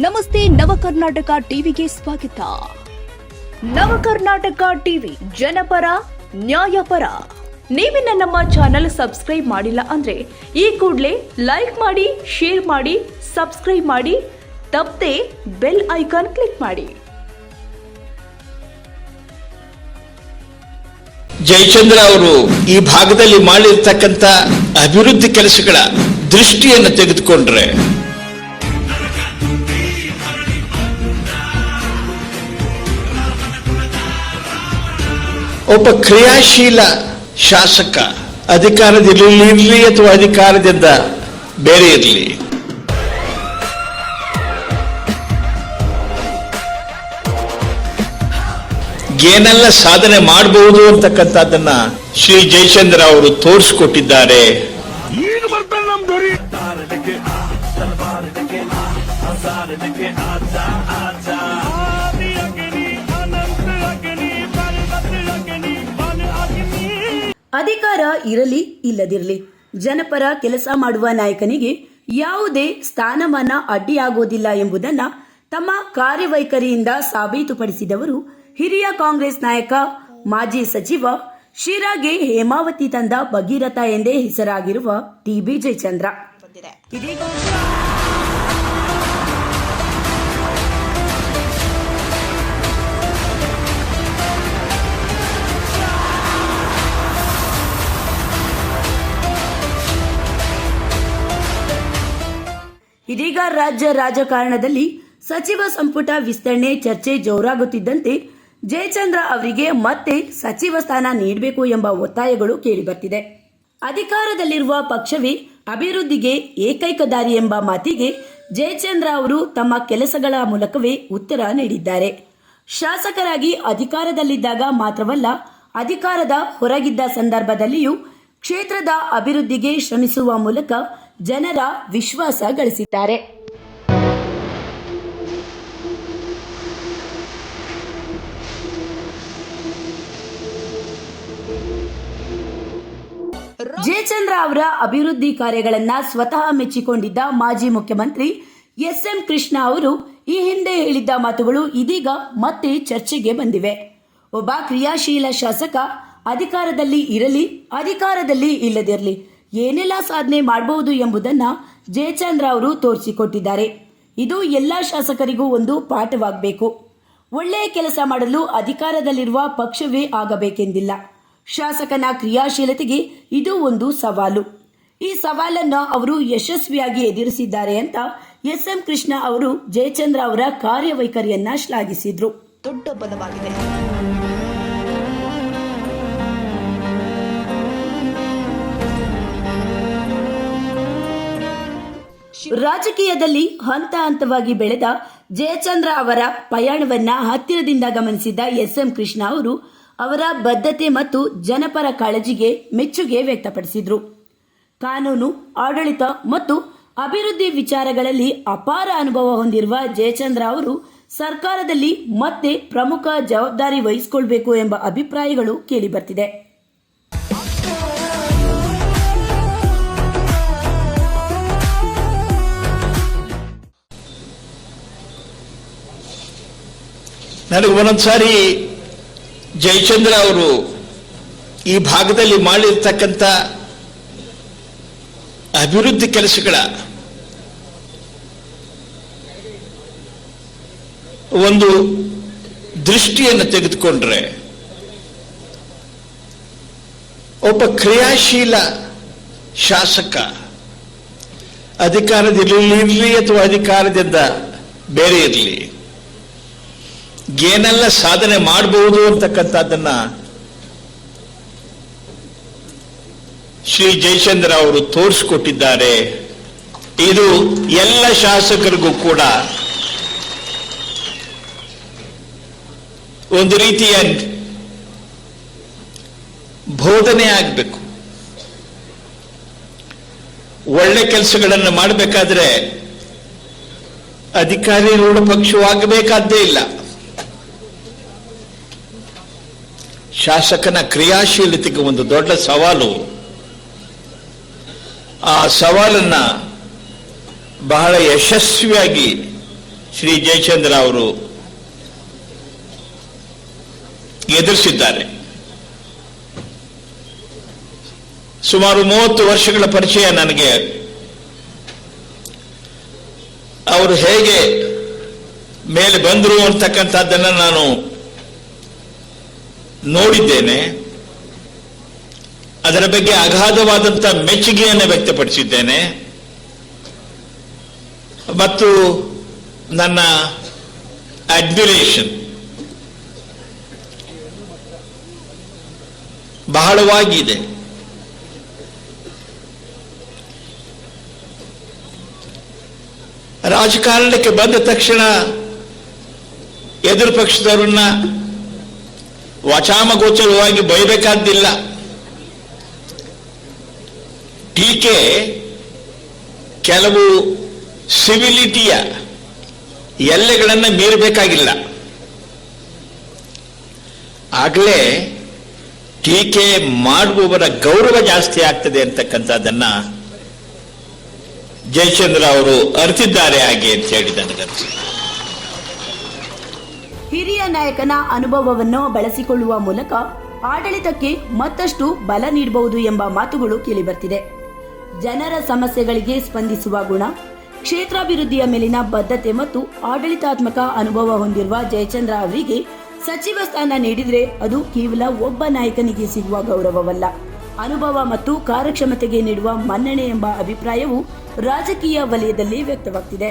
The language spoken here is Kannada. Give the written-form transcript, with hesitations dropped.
ನಮಸ್ತೆ ನವಕರ್ನಾಟಕ ಟಿವಿಗೆ ಸ್ವಾಗತ. ನವಕರ್ನಾಟಕ ಟಿವಿ ಜನಪರ ನ್ಯಾಯಪರ. ನೀವಿನ್ನ ನಮ್ಮ ಚಾನೆಲ್ ಸಬ್ಸ್ಕ್ರೈಬ್ ಮಾಡಿಲ್ಲ ಅಂದ್ರೆ ಈ ಕೂಡಲೇ ಲೈಕ್ ಮಾಡಿ, ಶೇರ್ ಮಾಡಿ, ಸಬ್ಸ್ಕ್ರೈಬ್ ಮಾಡಿ, ತಪ್ಪದೆ ಬೆಲ್ ಐಕಾನ್ ಕ್ಲಿಕ್ ಮಾಡಿ. ಜಯಚಂದ್ರ ಅವರು ಈ ಭಾಗದಲ್ಲಿ ಮಾಡಿರ್ತಕ್ಕಂಥ ಅಭಿವೃದ್ಧಿ ಕೆಲಸಗಳ ದೃಷ್ಟಿಯನ್ನು ತೆಗೆದುಕೊಂಡ್ರೆ ಒಬ್ಬ ಕ್ರಿಯಾಶೀಲ ಶಾಸಕ ಅಧಿಕಾರದಲ್ಲಿರಲಿ ಅಥವಾ ಅಧಿಕಾರದಿಂದ ಬೇರೆ ಇರಲಿ, ಏನೆಲ್ಲ ಸಾಧನೆ ಮಾಡಬಹುದು ಅಂತಕ್ಕಂಥದ್ದನ್ನ ಶ್ರೀ ಜಯಚಂದ್ರ ಅವರು ತೋರಿಸಿಕೊಟ್ಟಿದ್ದಾರೆ. ಅಧಿಕಾರ ಇರಲಿ ಇಲ್ಲದಿರಲಿ, ಜನಪರ ಕೆಲಸ ಮಾಡುವ ನಾಯಕನಿಗೆ ಯಾವುದೇ ಸ್ಥಾನಮಾನ ಅಡ್ಡಿಯಾಗುವುದಿಲ್ಲ ಎಂಬುದನ್ನ ತಮ್ಮ ಕಾರ್ಯವೈಖರಿಯಿಂದ ಸಾಬೀತುಪಡಿಸಿದವರು ಹಿರಿಯ ಕಾಂಗ್ರೆಸ್ ನಾಯಕ, ಮಾಜಿ ಸಚಿವ, ಶಿರಾಗೆ ಹೇಮಾವತಿ ತಂದ ಭಗೀರಥ ಎಂದೇ ಹೆಸರಾಗಿರುವ ಟಿ.ಬಿ. ಜಯಚಂದ್ರ. ಇದೀಗ ರಾಜ್ಯ ರಾಜಕಾರಣದಲ್ಲಿ ಸಚಿವ ಸಂಪುಟ ವಿಸ್ತರಣೆ ಚರ್ಚೆ ಜೋರಾಗುತ್ತಿದ್ದಂತೆ ಜಯಚಂದ್ರ ಅವರಿಗೆ ಮತ್ತೆ ಸಚಿವ ಸ್ಥಾನ ನೀಡಬೇಕು ಎಂಬ ಒತ್ತಾಯಗಳು ಕೇಳಿಬರ್ತಿದೆ. ಅಧಿಕಾರದಲ್ಲಿರುವ ಪಕ್ಷವೇ ಅಭಿವೃದ್ಧಿಗೆ ಏಕೈಕ ದಾರಿ ಎಂಬ ಮಾತಿಗೆ ಜಯಚಂದ್ರ ಅವರು ತಮ್ಮ ಕೆಲಸಗಳ ಮೂಲಕವೇ ಉತ್ತರ ನೀಡಿದ್ದಾರೆ. ಶಾಸಕರಾಗಿ ಅಧಿಕಾರದಲ್ಲಿದ್ದಾಗ ಮಾತ್ರವಲ್ಲ, ಅಧಿಕಾರದ ಹೊರಗಿದ್ದ ಸಂದರ್ಭದಲ್ಲಿಯೂ ಕ್ಷೇತ್ರದ ಅಭಿವೃದ್ಧಿಗೆ ಶ್ರಮಿಸುವ ಮೂಲಕ ಜನರ ವಿಶ್ವಾಸ ಗಳಿಸಿದ್ದಾರೆ. ಜಯಚಂದ್ರ ಅವರ ಅಭಿವೃದ್ಧಿ ಕಾರ್ಯಗಳನ್ನ ಸ್ವತಃ ಮೆಚ್ಚಿಕೊಂಡಿದ್ದ ಮಾಜಿ ಮುಖ್ಯಮಂತ್ರಿ ಎಸ್.ಎಂ. ಕೃಷ್ಣ ಅವರು ಈ ಹಿಂದೆ ಹೇಳಿದ್ದ ಮಾತುಗಳು ಇದೀಗ ಮತ್ತೆ ಚರ್ಚೆಗೆ ಬಂದಿವೆ. ಒಬ್ಬ ಕ್ರಿಯಾಶೀಲ ಶಾಸಕ ಅಧಿಕಾರದಲ್ಲಿ ಇರಲಿ, ಅಧಿಕಾರದಲ್ಲಿ ಇಲ್ಲದಿರಲಿ, ಏನೆಲ್ಲ ಸಾಧನೆ ಮಾಡಬಹುದು ಎಂಬುದನ್ನ ಜಯಚಂದ್ರ ಅವರು ತೋರಿಸಿಕೊಟ್ಟಿದ್ದಾರೆ. ಇದು ಎಲ್ಲ ಶಾಸಕರಿಗೂ ಒಂದು ಪಾಠವಾಗಬೇಕು. ಒಳ್ಳೆಯ ಕೆಲಸ ಮಾಡಲು ಅಧಿಕಾರದಲ್ಲಿರುವ ಪಕ್ಷವೇ ಆಗಬೇಕೆಂದಿಲ್ಲ. ಶಾಸಕನ ಕ್ರಿಯಾಶೀಲತೆಗೆ ಇದು ಒಂದು ಸವಾಲು. ಈ ಸವಾಲನ್ನು ಅವರು ಯಶಸ್ವಿಯಾಗಿ ಎದುರಿಸಿದ್ದಾರೆ ಅಂತ ಎಸ್.ಎಂ. ಕೃಷ್ಣ ಅವರು ಜಯಚಂದ್ರ ಅವರ ಕಾರ್ಯವೈಖರಿಯನ್ನ ಶ್ಲಾಘಿಸಿದ್ರು. ದೊಡ್ಡ ಬಲವಾಗಿದೆ. ರಾಜಕೀಯದಲ್ಲಿ ಹಂತ ಹಂತವಾಗಿ ಬೆಳೆದ ಜಯಚಂದ್ರ ಅವರ ಪಯಣವನ್ನ ಹತ್ತಿರದಿಂದ ಗಮನಿಸಿದ್ದ ಎಸ್.ಎಂ. ಕೃಷ್ಣ ಅವರು ಅವರ ಬದ್ಧತೆ ಮತ್ತು ಜನಪರ ಕಾಳಜಿಗೆ ಮೆಚ್ಚುಗೆ ವ್ಯಕ್ತಪಡಿಸಿದ್ರು. ಕಾನೂನು, ಆಡಳಿತ ಮತ್ತು ಅಭಿವೃದ್ಧಿ ವಿಚಾರಗಳಲ್ಲಿ ಅಪಾರ ಅನುಭವ ಹೊಂದಿರುವ ಜಯಚಂದ್ರ ಅವರು ಸರ್ಕಾರದಲ್ಲಿ ಮತ್ತೆ ಪ್ರಮುಖ ಜವಾಬ್ದಾರಿ ವಹಿಸಿಕೊಳ್ಬೇಕು ಎಂಬ ಅಭಿಪ್ರಾಯಗಳು ಕೇಳಿಬರ್ತಿದೆ. ನನಗೆ ಒಂದೊಂದ್ಸಾರಿ ಜಯಚಂದ್ರ ಅವರು ಈ ಭಾಗದಲ್ಲಿ ಮಾಡಿರ್ತಕ್ಕಂಥ ಅಭಿವೃದ್ಧಿ ಕೆಲಸಗಳ ಒಂದು ದೃಷ್ಟಿಯನ್ನು ತೆಗೆದುಕೊಂಡ್ರೆ ಒಬ್ಬ ಕ್ರಿಯಾಶೀಲ ಶಾಸಕ ಅಧಿಕಾರದಲ್ಲಿರಲಿ ಅಥವಾ ಅಧಿಕಾರದಿಂದ ಬೇರೆ ಇರಲಿ, ಏನೆಲ್ಲ ಸಾಧನೆ ಮಾಡಬಹುದು ಅಂತಕ್ಕಂಥದ್ದನ್ನ ಶ್ರೀ ಜಯಚಂದ್ರ ಅವರು ತೋರಿಸಿಕೊಟ್ಟಿದ್ದಾರೆ. ಇದು ಎಲ್ಲ ಶಾಸಕರಿಗೂ ಕೂಡ ಒಂದು ರೀತಿಯ ಬೋಧನೆ ಆಗಬೇಕು. ಒಳ್ಳೆ ಕೆಲಸಗಳನ್ನು ಮಾಡಬೇಕಾದ್ರೆ ಅಧಿಕಾರಿಗಳ ಪಕ್ಷವಾಗಬೇಕಾದ್ದೇ ಇಲ್ಲ. ಶಾಸಕನ ಕ್ರಿಯಾಶೀಲತೆಗೆ ಒಂದು ದೊಡ್ಡ ಸವಾಲು. ಆ ಸವಾಲನ್ನ ಬಹಳ ಯಶಸ್ವಿಯಾಗಿ ಶ್ರೀ ಜಯಚಂದ್ರ ಅವರು ಎದುರಿಸಿದ್ದಾರೆ. ಸುಮಾರು 30 ವರ್ಷಗಳ ಪರಿಚಯ ನನಗೆ. ಅವರು ಹೇಗೆ ಮೇಲೆ ಬಂದರು ಅಂತಕ್ಕಂಥದ್ದನ್ನು ನಾನು ನೋಡಿದ್ದೇನೆ. ಅದರ ಬಗ್ಗೆ ಅಗಾಧವಾದಂಥ ಮೆಚ್ಚುಗೆಯನ್ನು ವ್ಯಕ್ತಪಡಿಸಿದ್ದೇನೆ ಮತ್ತು ನನ್ನ ಅಡ್ಮಿರೇಷನ್ ಬಹಳವಾಗಿದೆ. ರಾಜಕಾರಣಕ್ಕೆ ಬಂದ ತಕ್ಷಣ ಎದುರು ಪಕ್ಷದವರನ್ನ ವಾಚಾಮಗೋಚರವಾಗಿ ಬೈಬೇಕಾದ್ದಿಲ್ಲ. ಟೀಕೆ ಕೆಲವು ಸಿವಿಲಿಟಿಯ ಎಲ್ಲೆಗಳನ್ನು ಮೀರಬೇಕಾಗಿಲ್ಲ. ಆಗಲೇ ಟೀಕೆ ಮಾಡುವವರ ಗೌರವ ಜಾಸ್ತಿ ಆಗ್ತದೆ ಅಂತಕ್ಕಂಥದ್ದನ್ನ ಜಯಚಂದ್ರ ಅವರು ಅರಿತಿದ್ದಾರೆ ಹಾಗೆ ಅಂತ ಹೇಳಿ ನನಗನ್ನಿಸಿದೆ. ಹಿರಿಯ ನಾಯಕನ ಅನುಭವವನ್ನು ಬಳಸಿಕೊಳ್ಳುವ ಮೂಲಕ ಆಡಳಿತಕ್ಕೆ ಮತ್ತಷ್ಟು ಬಲ ನೀಡಬಹುದು ಎಂಬ ಮಾತುಗಳು ಕೇಳಿಬರ್ತಿದೆ. ಜನರ ಸಮಸ್ಯೆಗಳಿಗೆ ಸ್ಪಂದಿಸುವ ಗುಣ, ಕ್ಷೇತ್ರಾಭಿವೃದ್ಧಿಯ ಮೇಲಿನ ಬದ್ಧತೆ ಮತ್ತು ಆಡಳಿತಾತ್ಮಕ ಅನುಭವ ಹೊಂದಿರುವ ಜಯಚಂದ್ರ ಅವರಿಗೆ ಸಚಿವ ಸ್ಥಾನ ನೀಡಿದರೆ ಅದು ಕೇವಲ ಒಬ್ಬ ನಾಯಕನಿಗೆ ಸಿಗುವ ಗೌರವವಲ್ಲ, ಅನುಭವ ಮತ್ತು ಕಾರ್ಯಕ್ಷಮತೆಗೆ ನೀಡುವ ಮನ್ನಣೆ ಎಂಬ ಅಭಿಪ್ರಾಯವು ರಾಜಕೀಯ ವಲಯದಲ್ಲಿ ವ್ಯಕ್ತವಾಗ್ತಿದೆ.